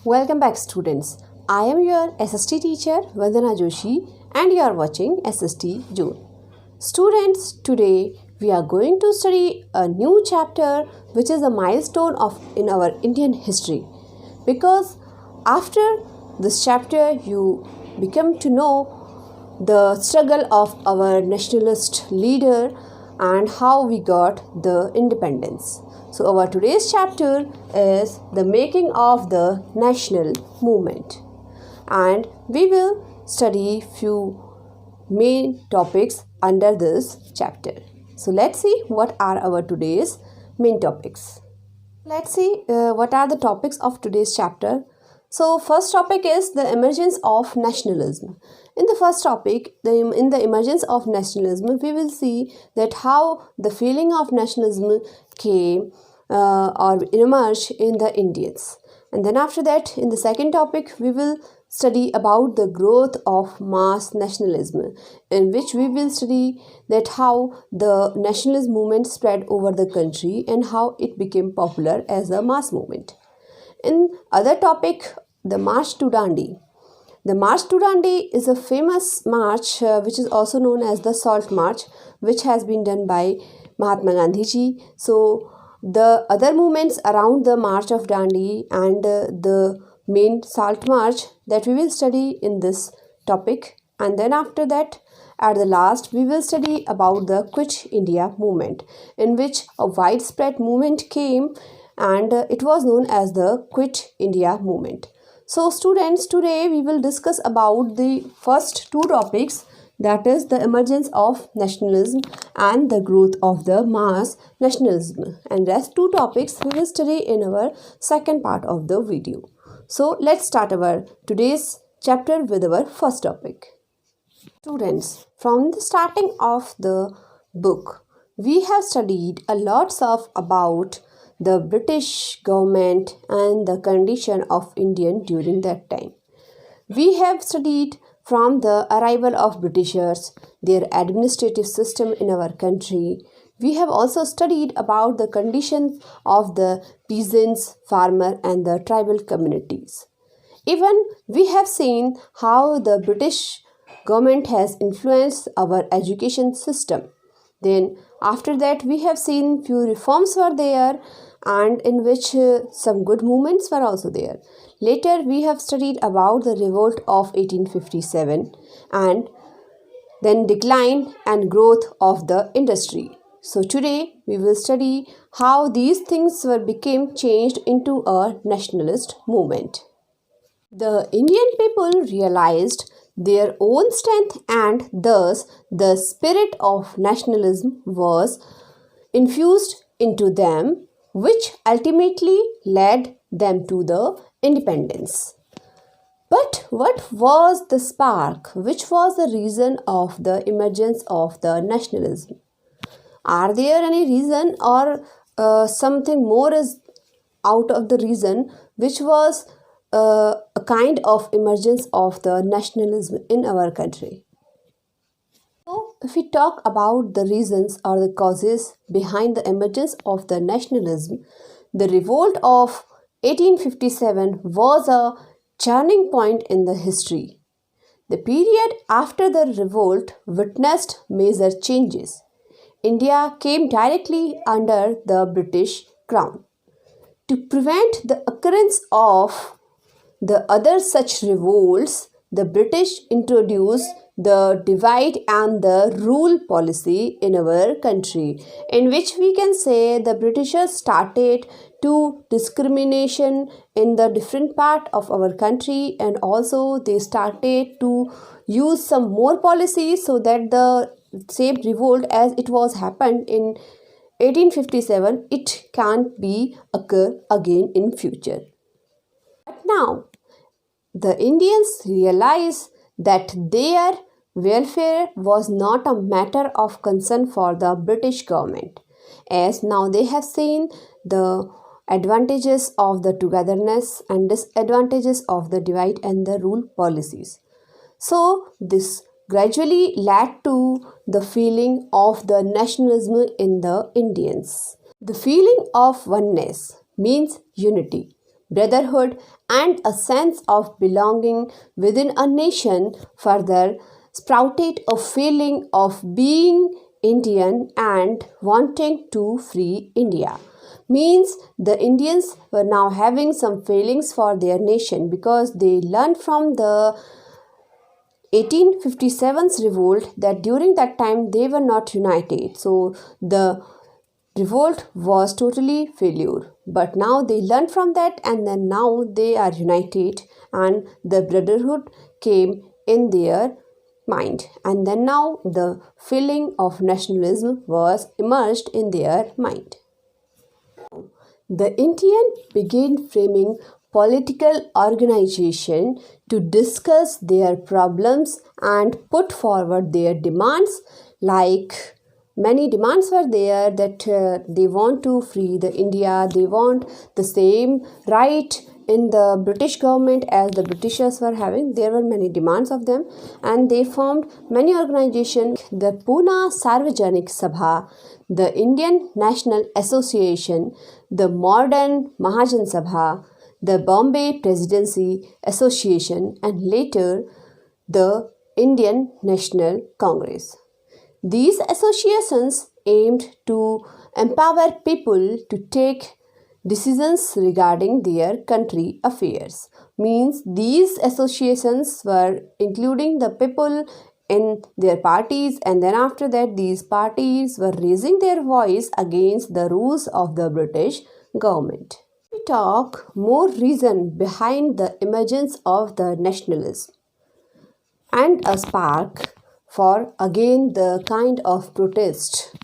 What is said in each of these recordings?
Welcome back, students. I am your SST teacher Vandana Joshi and you are watching SST June. Students, today we are going to study a new chapter which is a milestone in our Indian history, because after this chapter you become to know the struggle of our nationalist leader and how we got the independence. So our today's chapter is the making of the national movement, and we will study few main topics under this chapter. So let's see what are our today's main topics. Let's see what are the topics of today's chapter. So first topic is the emergence of nationalism. In the first topic, in the emergence of nationalism, we will see that how the feeling of nationalism came or emerged in the Indians. And then after that, in the second topic, we will study about the growth of mass nationalism, in which we will study that how the nationalist movement spread over the country and how it became popular as a mass movement. In other topic, the March to Dandi. The March to Dandi is a famous march which is also known as the Salt March, which has been done by Mahatma Gandhi ji. So the other movements around the March of Dandi and the main Salt March that we will study in this topic. And then after that, at the last, we will study about the Quit India movement, in which a widespread movement came and it was known as the Quit India movement. So students, today we will discuss about the first two topics, that is the emergence of nationalism and the growth of the mass nationalism, and rest two topics we will study in our second part of the video. So let's start our today's chapter with our first topic. Students, from the starting of the book, we have studied a lot about the British government and the condition of Indian during that time. We have studied from the arrival of Britishers, their administrative system in our country. We have also studied about the conditions of the peasants, farmer and the tribal communities. Even we have seen how the British government has influenced our education system. Then after that, we have seen few reforms were there, and in which some good movements were also there. Later, we have studied about the revolt of 1857 and then decline and growth of the industry. So today, we will study how these things became changed into a nationalist movement. The Indian people realized their own strength, and thus the spirit of nationalism was infused into them, which ultimately led them to the independence. But what was the spark? Which was the reason of the emergence of the nationalism? Are there any reason or something more is out of the reason which was a kind of emergence of the nationalism in our country? So, if we talk about the reasons or the causes behind the emergence of the nationalism, the revolt of 1857 was a turning point in the history. The period after the revolt witnessed major changes. India came directly under the British Crown. To prevent the occurrence of the other such revolts, the British introduced the divide and the rule policy in our country, in which we can say the Britishers started to discrimination in the different part of our country, and also they started to use some more policies so that the same revolt as it was happened in 1857, it can't be occur again in future. But now, the Indians realized that their welfare was not a matter of concern for the British government, as now they have seen the advantages of the togetherness and disadvantages of the divide and the rule policies. So this gradually led to the feeling of the nationalism in the Indians. The feeling of oneness means unity, brotherhood, and a sense of belonging within a nation, further sprouted a feeling of being Indian and wanting to free India. Means the Indians were now having some feelings for their nation because they learned from the 1857's revolt that during that time they were not united. So the revolt was totally failure. But now they learned from that, and then now they are united, and the brotherhood came in their mind, and then now the feeling of nationalism was emerged in their mind. The Indian began framing political organization to discuss their problems and put forward their demands. Like many demands were there that they want to free the India, they want the same right in the British government as the Britishers were having. There were many demands of them, and they formed many organizations. The Pune Sarvajanik Sabha, the Indian National Association, the Modern Mahajan Sabha, the Bombay Presidency Association, and later the Indian National Congress. These associations aimed to empower people to take decisions regarding their country affairs. Means these associations were including the people in their parties, and then after that these parties were raising their voice against the rules of the British government. We talk more reason behind the emergence of the nationalism and a spark for again the kind of protest.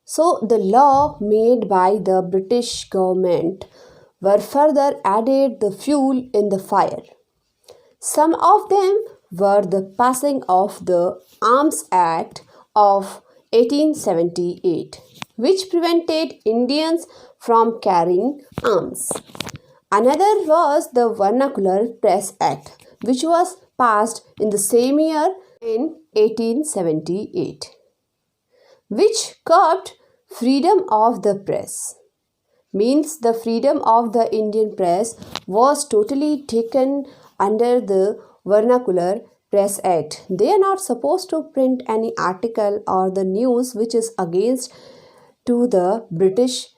So the law made by the British government were further added the fuel in the fire. Some of them were the passing of the Arms Act of 1878, which prevented Indians from carrying arms. Another was the Vernacular Press Act, which was passed in the same year in 1878, which curbed freedom of the press. Means the freedom of the Indian press was totally taken under the Vernacular Press Act. They are not supposed to print any article or the news which is against to the British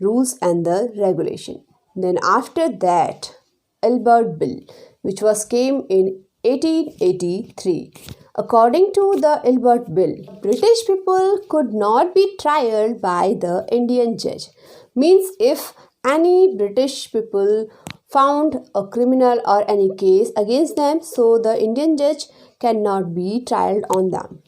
rules and the regulation. Then after that, Albert Bill, which was came in 1883. According to the Albert Bill, British people could not be tried by the Indian judge. Means if any British people found a criminal or any case against them, so the Indian judge cannot be tried on them.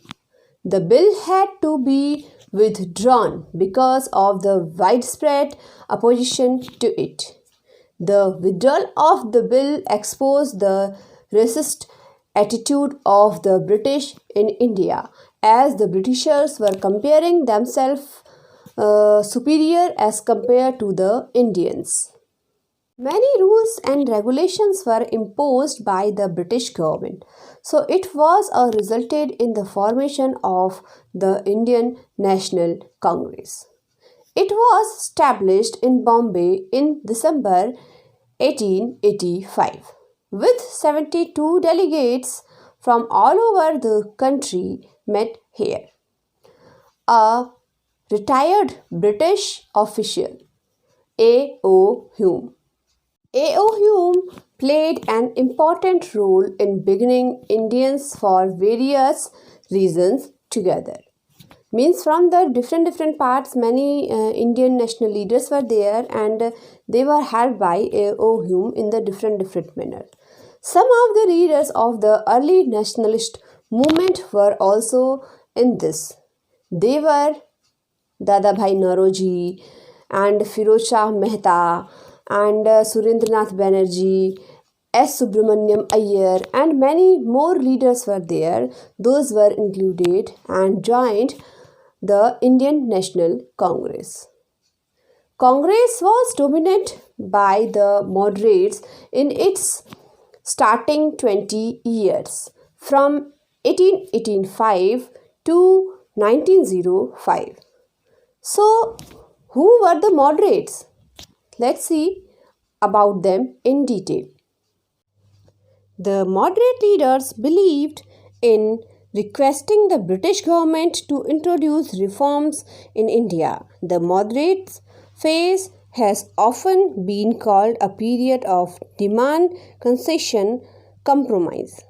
The bill had to be withdrawn because of the widespread opposition to it. The withdrawal of the bill exposed the racist attitude of the British in India, as the Britishers were comparing themselves superior as compared to the Indians. Many rules and regulations were imposed by the British government. So it was resulted in the formation of the Indian National Congress. It was established in Bombay in December 1885 with 72 delegates from all over the country met here. A retired British official, A.O. Hume. A.O. Hume played an important role in bringing Indians for various reasons together. Means from the different parts, many Indian national leaders were there, and they were helped by A.O. Hume in the different manner. Some of the leaders of the early nationalist movement were also in this. They were Dadabhai Naoroji and Firoz Shah Mehta and Surendranath Banerjee, S. Subramaniam Iyer, and many more leaders were there. Those were included and joined the Indian National Congress. Congress was dominated by the moderates in its starting 20 years from 1885 to 1905. So, who were the moderates? Let's see. about them in detail. The moderate leaders believed in requesting the British government to introduce reforms in India. The moderate phase has often been called a period of demand, concession, compromise.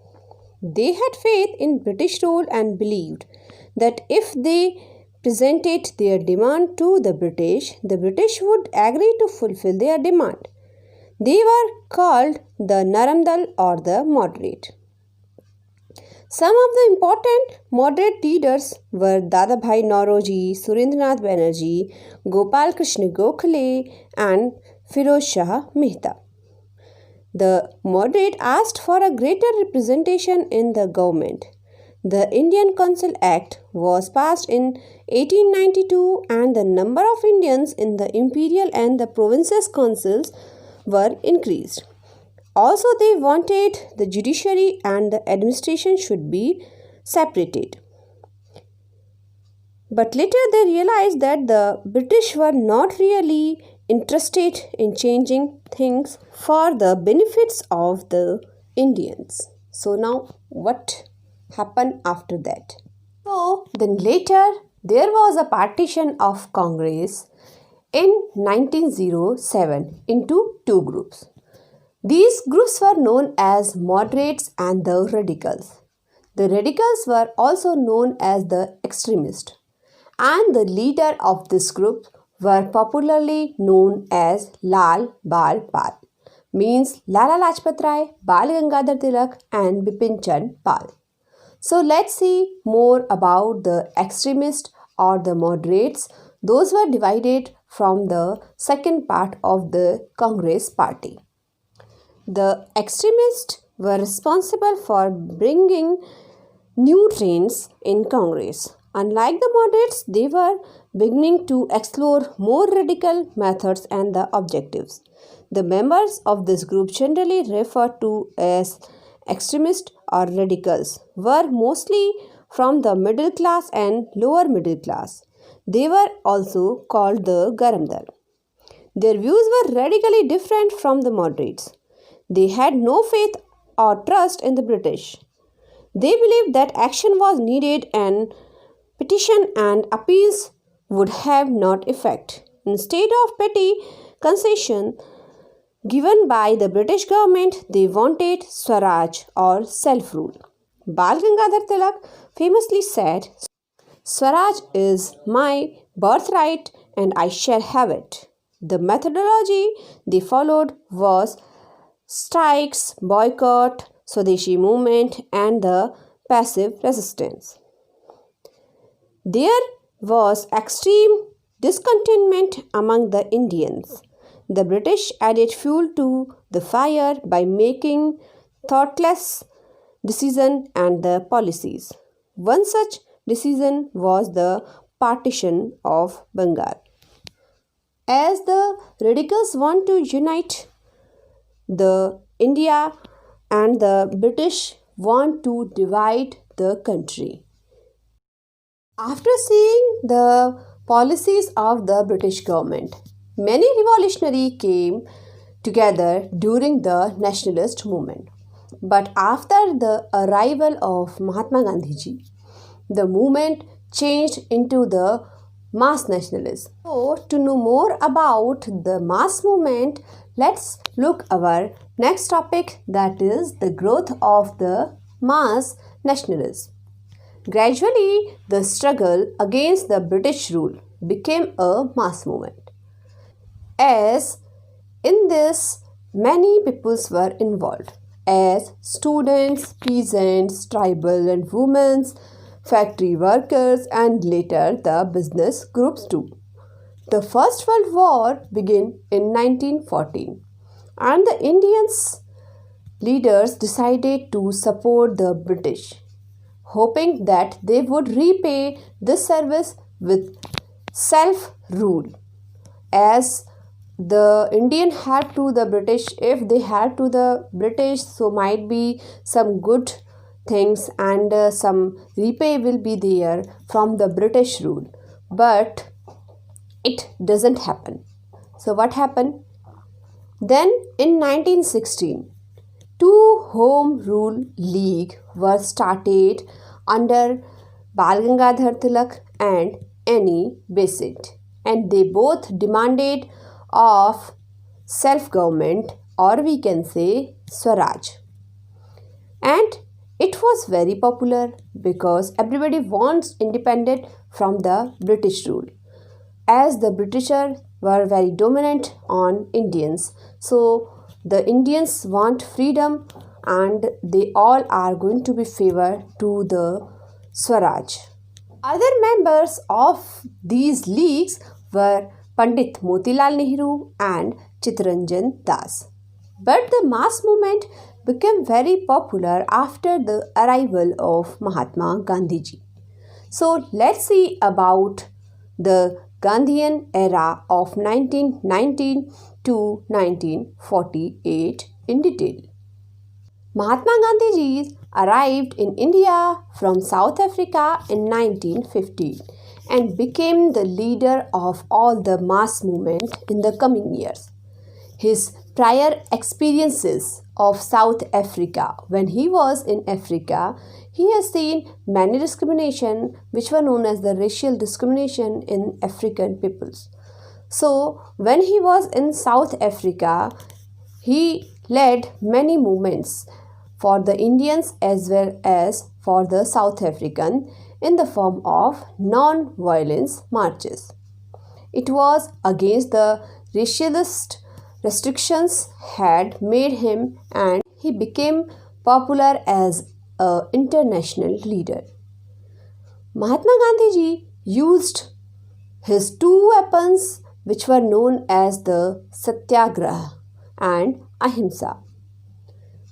They had faith in British rule and believed that if they presented their demand to the British would agree to fulfill their demand. They were called the Naramdal or the moderate. Some of the important moderate leaders were Dadabhai Nauroji, Surendranath Banerjee, Gopal Krishna Gokhale and Firoz Shah Mehta. The moderate asked for a greater representation in the government. The Indian Council Act was passed in 1892 and the number of Indians in the imperial and the provinces councils were increased. Also, they wanted the judiciary and the administration should be separated. But later they realized that the British were not really interested in changing things for the benefits of the Indians. So now what happened after that? So then later there was a partition of Congress in 1907 into two groups. These groups were known as moderates and the radicals. The radicals were also known as the extremists, and the leader of this group were popularly known as Lal Bal Pal, means Lala Lajpat Rai, Bal Gangadhar Tilak and Bipin Chand Pal. So let's see more about the extremists or the moderates. Those were divided from the second part of the Congress party. The extremists were responsible for bringing new trends in Congress. Unlike the moderates, they were beginning to explore more radical methods and the objectives. The members of this group, generally referred to as extremists or radicals, were mostly from the middle class and lower middle class. They were also called the Garamdal. Their views were radically different from the moderates. They had no faith or trust in the British. They believed that action was needed and petition and appeals would have no effect. Instead of petty concession given by the British government, they wanted Swaraj or self-rule. Bal Gangadhar Tilak famously said, "Swaraj is my birthright and I shall have it." The methodology they followed was strikes, boycott, Swadeshi movement and the passive resistance. There was extreme discontentment among the Indians. The British added fuel to the fire by making thoughtless decisions and the policies. One such decision was the partition of Bengal. As the radicals want to unite the India and the British want to divide the country. After seeing the policies of the British government, many revolutionaries came together during the nationalist movement. But after the arrival of Mahatma Gandhiji, the movement changed into the mass nationalism. So, to know more about the mass movement, let's look our next topic, that is the growth of the mass nationalism. Gradually, the struggle against the British rule became a mass movement. As in this, many peoples were involved, as students, peasants, tribal and women, factory workers, and later the business groups too. The First World War began in 1914, and the Indians leaders decided to support the British, hoping that they would repay this service with self-rule. As the Indian had to the British, if they had to the British, so might be some good things and some repay will be there from the British rule. But it doesn't happen. So what happened? Then in 1916, two Home Rule League were started under Bal Gangadhar Tilak and Annie Besant, and they both demanded of self-government, or we can say Swaraj. And it was very popular because everybody wants independence from the British rule, as the Britishers were very dominant on Indians. So the Indians want freedom and they all are going to be favored to the Swaraj. Other members of these leagues were Pandit Motilal Nehru and Chittaranjan Das. But the mass movement became very popular after the arrival of Mahatma Gandhiji. So let's see about the Gandhian era of 1919 to 1948 in detail. Mahatma Gandhiji arrived in India from South Africa in 1915 and became the leader of all the mass movement in the coming years. His prior experiences of South Africa, when he was in Africa, he has seen many discrimination which were known as the racial discrimination in African peoples. So when he was in South Africa, he led many movements for the Indians as well as for the South African in the form of non-violence marches. It was against the racialist restrictions had made him, and he became popular as an international leader. Mahatma Gandhiji used his two weapons which were known as the Satyagraha and Ahimsa.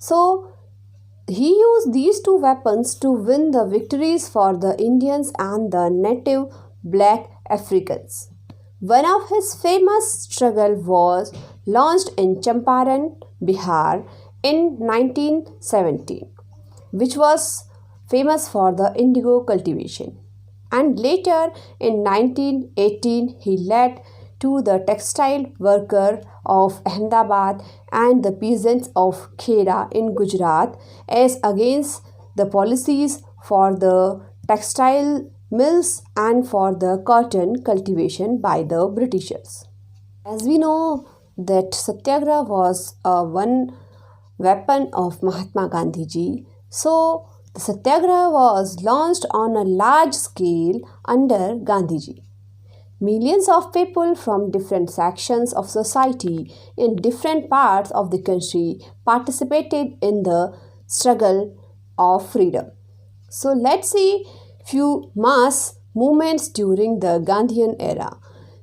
So he used these two weapons to win the victories for the Indians and the native black Africans. One of his famous struggles was launched in Champaran, Bihar in 1917, which was famous for the indigo cultivation. And later in 1918, he led to the textile worker of Ahmedabad and the peasants of Khera in Gujarat as against the policies for the textile mills and for the cotton cultivation by the Britishers. As we know that Satyagraha was one weapon of Mahatma Gandhiji, so the Satyagraha was launched on a large scale under Gandhiji. Millions of people from different sections of society in different parts of the country participated in the struggle of freedom. So let's see few mass movements during the Gandhian era.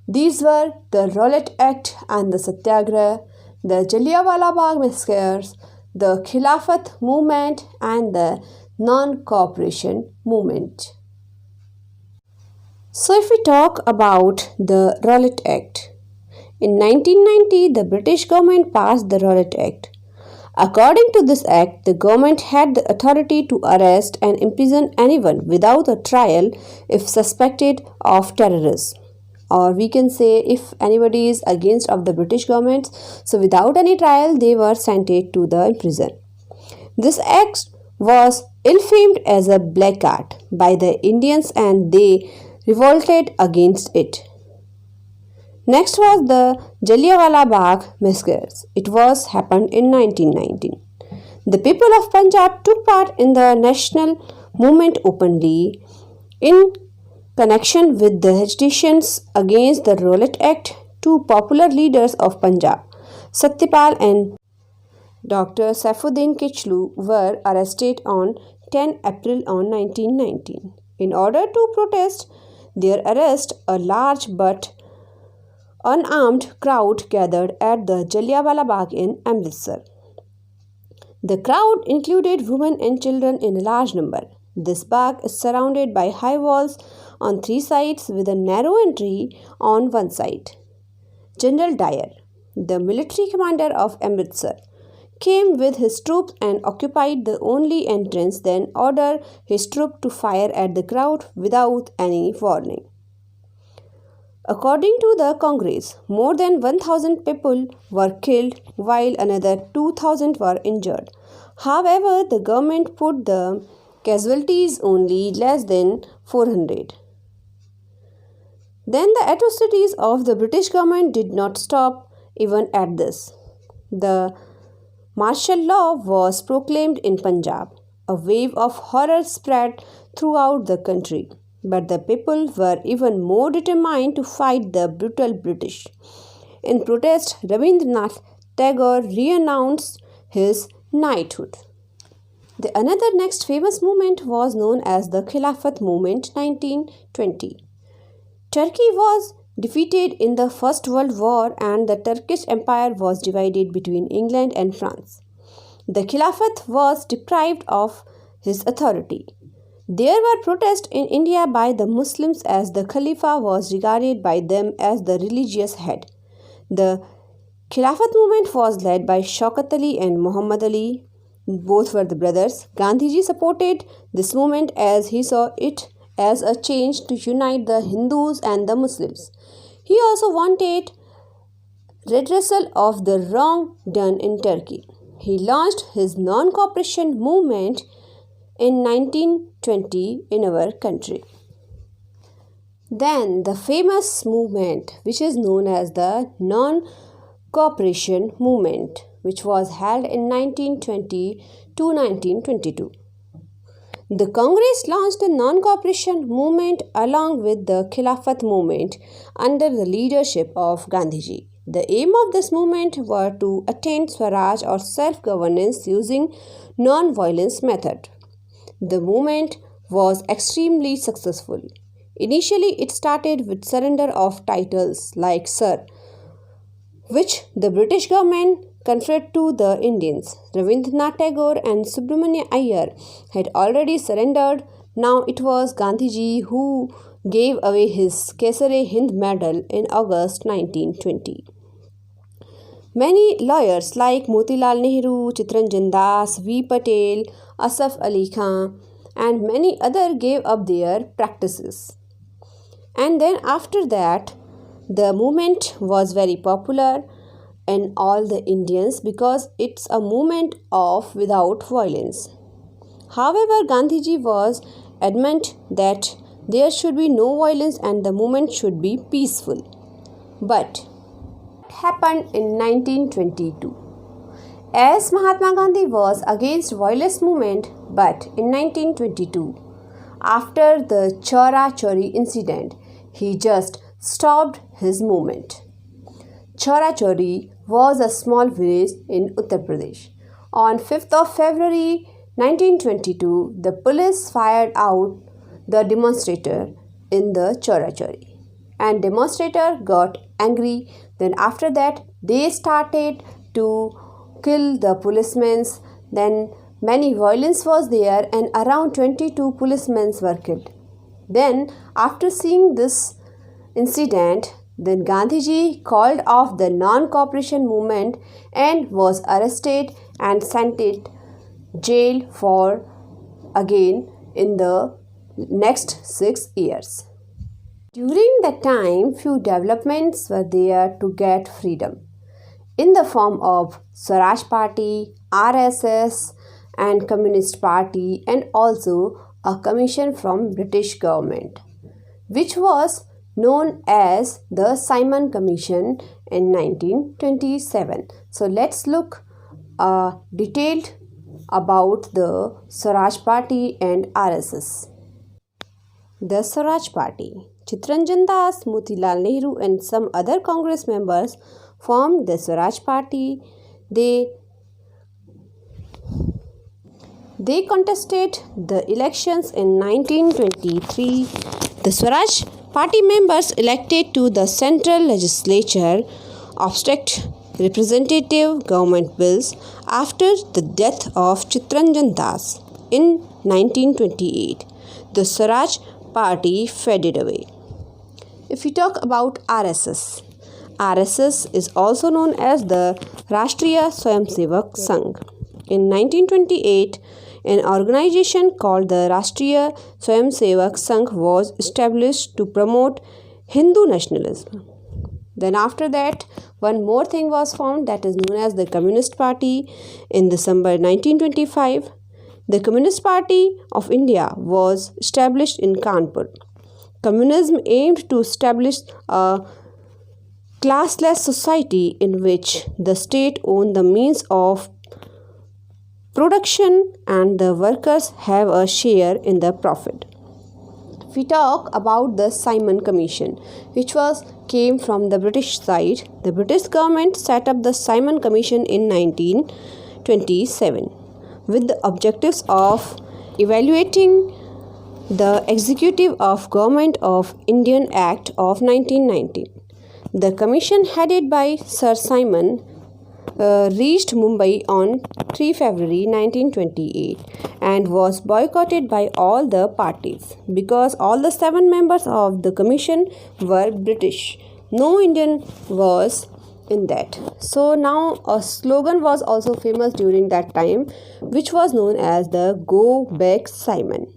These were the Roulette Act and the Satyagraha, the Jallianwala Bagh massacres, the Khilafat movement and the non-cooperation movement. So if we talk about the Roulette Act, in 1990 the British government passed the Roulette Act. According to this act, the government had the authority to arrest and imprison anyone without a trial if suspected of terrorism. Or we can say if anybody is against of the British government, so without any trial they were sentenced to the prison. This act was ill-famed as a black art by the Indians and they revolted against it. Next was the Jallianwala Bagh massacres. It was happened in 1919. The people of Punjab took part in the national movement openly in connection with the agitations against the Roulette Act. Two popular leaders of Punjab, Satyapal and Dr. Saifuddin Kichlu, were arrested on 10 April on 1919. In order to protest their arrest, a large but unarmed crowd gathered at the Jallianwala Bagh in Amritsar. The crowd included women and children in a large number. This bagh is surrounded by high walls on three sides with a narrow entry on one side. General Dyer, the military commander of Amritsar, came with his troops and occupied the only entrance, then ordered his troops to fire at the crowd without any warning. According to the Congress, more than 1,000 people were killed while another 2,000 were injured. However, the government put the casualties only less than 400. Then the atrocities of the British government did not stop even at this. The martial law was proclaimed in Punjab. A wave of horror spread throughout the country, but the people were even more determined to fight the brutal British. In protest, Rabindranath Tagore renounced his knighthood. The another next famous movement was known as the Khilafat movement 1920. Turkey was defeated in the First World War and the Turkish Empire was divided between England and France. The Khilafat was deprived of his authority. There were protests in India by the Muslims as the Khalifa was regarded by them as the religious head. The Khilafat movement was led by Shaukat Ali and Muhammad Ali. Both were the brothers. Gandhiji supported this movement as he saw it as a change to unite the Hindus and the Muslims. He also wanted redressal of the wrong done in Turkey. He launched his non-cooperation movement in 1920 in our country. Then the famous movement which is known as the non-cooperation movement, which was held in 1920 to 1922. The Congress launched the non-cooperation movement along with the Khilafat movement under the leadership of Gandhiji. The aim of this movement was to attain Swaraj or self-governance using non-violence method. The movement was extremely successful. Initially, it started with surrender of titles like Sir, which the British government conferred to the Indians. Rabindranath Tagore and Subramania Iyer had already surrendered. Now it was Gandhiji who gave away his Kesare-Hind medal in August 1920. Many lawyers like Motilal Nehru, Chittaranjan Das, V. Patel, Asaf Ali Khan and many others gave up their practices. And then after that, the movement was very popular in all the Indians because it's a movement of without violence. However, Gandhiji was adamant that there should be no violence and the movement should be peaceful. But what happened in 1922? As Mahatma Gandhi was against violence movement, but in 1922, after the Chaura Chauri incident, he just stopped his movement. Chaura Chauri was a small village in Uttar Pradesh. On 5th of February 1922, the police fired out the demonstrator in the Chaura Chauri, and demonstrator got angry. Then after that, they started to kill the policemen. Then many violence was there and around 22 policemen were killed. Then after seeing this incident, then Gandhiji called off the non-cooperation movement and was arrested and sent it jail for again in the next 6 years. During that time, few developments were there to get freedom in the form of Swaraj Party, RSS and Communist Party, and also a commission from British government, which was known as the Simon Commission in 1927. So let's look detailed about the Swaraj Party and RSS. The Swaraj Party. Chittaranjan Das, Motilal Nehru and some other Congress members formed the Swaraj Party. They contested the elections in 1923. The Swaraj Party members elected to the central legislature obstruct representative government bills after the death of Chittaranjan Das in 1928. The Swaraj Party faded away. If we talk about RSS, RSS is also known as the Rashtriya Swayamsevak Sangh. In 1928, an organization called the Rashtriya Swayamsevak Sangh was established to promote Hindu nationalism. Then after that, one more thing was formed, that is known as the Communist Party in December 1925. The Communist Party of India was established in Kanpur. Communism aimed to establish a classless society in which the state owned the means of production and the workers have a share in the profit. We talk about the Simon Commission, which came from the British side. The British government set up the Simon Commission in 1927 with the objectives of evaluating the Executive of Government of Indian Act of 1919. The commission headed by Sir Simon reached Mumbai on 3 February 1928 and was boycotted by all the parties because all the 7 members of the commission were British. No Indian was in that. So now a slogan was also famous during that time, which was known as the Go Back Simon.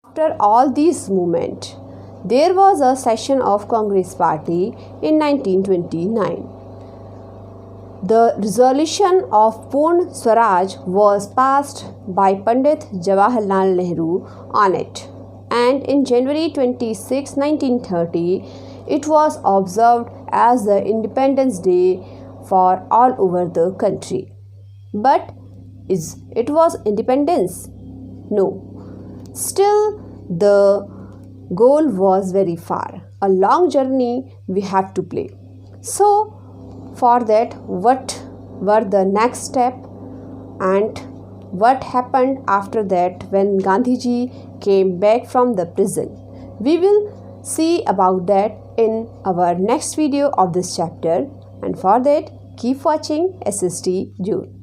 After all these movements, there was a session of Congress Party in 1929. The resolution of Purna Swaraj was passed by Pandit Jawaharlal Nehru on it, and in January 26, 1930, it was observed as the Independence Day for all over the country. But it was independence? No. Still, the goal was very far. A long journey we have to play. So, for that, what were the next step and what happened after that when Gandhiji came back from the prison? We will see about that in our next video of this chapter, and for that keep watching SST June.